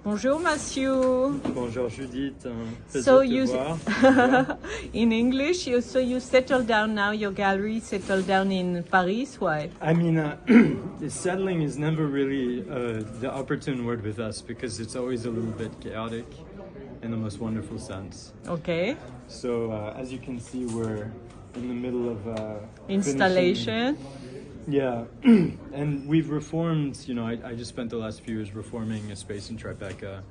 Bonjour, Mathieu. Bonjour, Judith. So you, in English, you settled down now. Your gallery settled down in Paris. Why? I mean, settling is never really the opportune word with us because it's always a little bit chaotic, in the most wonderful sense. Okay. So as you can see, we're in the middle of installation. Yeah, and we've reformed, I just spent the last few years reforming a space in Tribeca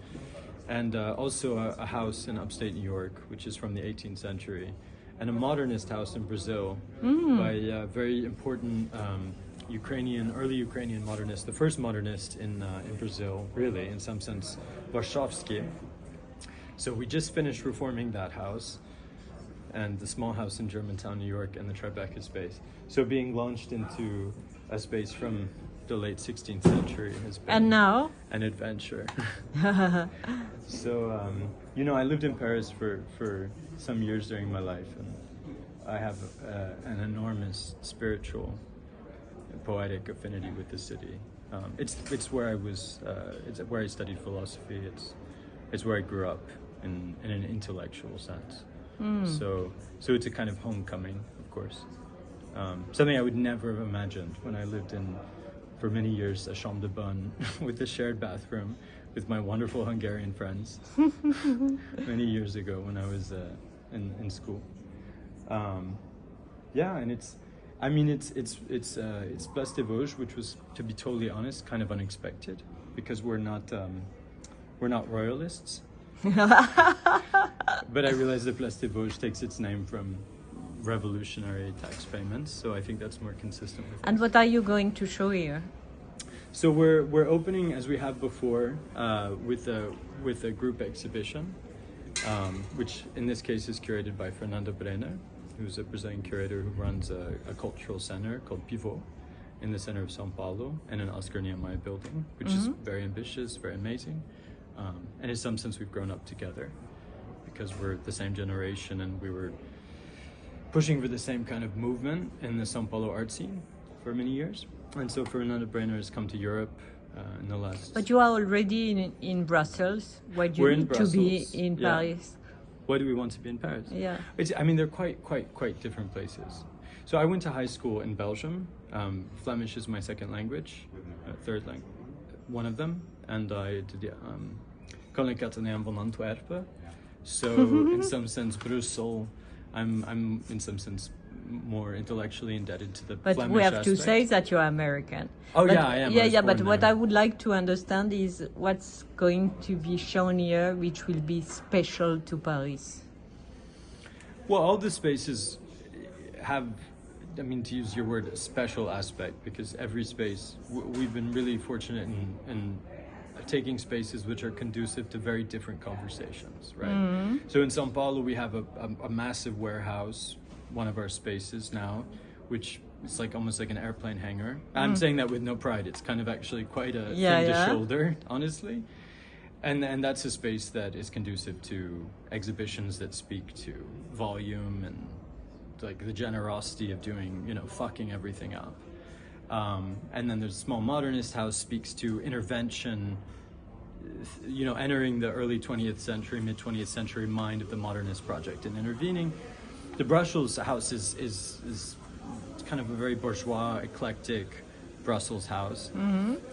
and also a house in upstate New York, which is from the 18th century, and a modernist house in Brazil by a very important early Ukrainian modernist, the first modernist in Brazil, really, in some sense, Warszawski. So we just finished reforming that house and the small house in Germantown, New York, and the Tribeca space. So being launched into a space from the late 16th century has been an adventure. So, I lived in Paris for some years during my life, and I have an enormous spiritual and poetic affinity with the city. It's where I was, it's where I studied philosophy, it's where I grew up in an intellectual sense. So it's a kind of homecoming, of course. Something I would never have imagined when I lived in, for many years, a chambre de bonne with a shared bathroom with my wonderful Hungarian friends many years ago when I was in school. And it's Place des Vosges, which was, to be totally honest, kind of unexpected because we're not royalists. But I realize that Place des Vosges takes its name from revolutionary tax payments, so I think that's more consistent with And what are you going to show here? So we're opening, as we have before, with a group exhibition, which in this case is curated by Fernanda Brenner, who's a Brazilian curator who runs a cultural center called Pivot in the center of São Paulo, and an Oscar Niemeyer building, which is very ambitious, very amazing. And in some sense, we've grown up together because we're the same generation and we were pushing for the same kind of movement in the São Paulo art scene for many years. And so Fernanda Brenner has come to Europe in the last... But you are already in Brussels. Why do you need to be in Paris? Why do we want to be in Paris? Yeah. They're quite different places. So I went to high school in Belgium. Flemish is my second language, third language, one of them. And I did Koninklijke Atheneum van Antwerpen. So in some sense, Brussels, I'm in some sense more intellectually indebted to the Flemish aspect. But we have to say that you are American. Oh, yeah, I am. Yeah, but what I would like to understand is what's going to be shown here, which will be special to Paris. Well, all the spaces have, to use your word, a special aspect, because every space, we've been really fortunate in taking spaces which are conducive to very different conversations, right? So in São Paulo, we have a massive warehouse, one of our spaces now, which is almost like an airplane hangar. I'm saying that with no pride. It's kind of actually quite a thing to shoulder, honestly. And that's a space that is conducive to exhibitions that speak to volume and the generosity of doing, fucking everything up. And then there's a small modernist house speaks to intervention, entering the early 20th century, mid 20th century mind of the modernist project and intervening. The Brussels house is kind of a very bourgeois, eclectic Brussels house.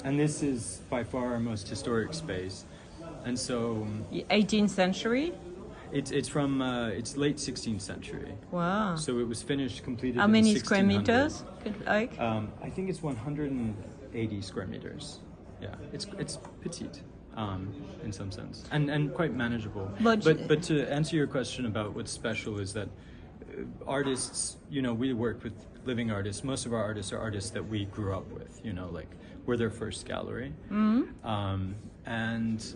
And this is by far our most historic space. And so... 18th century? It's from it's late 16th century. Wow! So it was completed. How many square meters? I think it's 180 square meters. Yeah, it's petite, in some sense, and quite manageable. But to answer your question about what's special is that artists, we work with living artists. Most of our artists are artists that we grew up with. We're their first gallery, and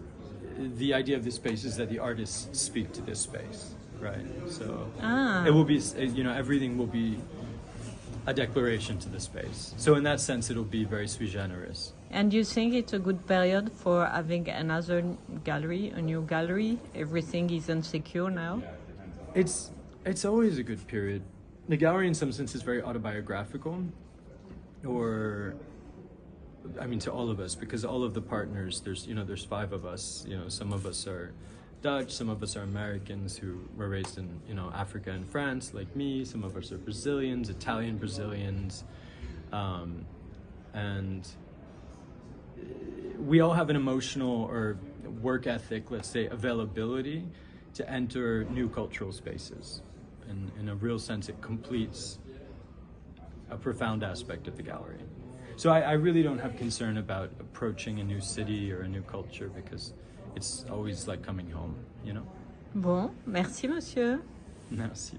the idea of this space is that the artists speak to this space, right? So it will be, everything will be a declaration to the space. So in that sense, it'll be very sui generis. And do you think it's a good period for having another gallery, a new gallery? Everything is insecure now? It's always a good period. The gallery in some sense is very autobiographical, or I mean, to all of us, because all of the partners, there's 5 of us. Some of us are Dutch, some of us are Americans who were raised in, Africa and France, like me. Some of us are Brazilians, Italian Brazilians, and we all have an emotional or work ethic, let's say, availability to enter new cultural spaces. And in a real sense, it completes a profound aspect of the gallery. So I really don't have concern about approaching a new city or a new culture, because it's always like coming home, Bon, merci monsieur. Merci.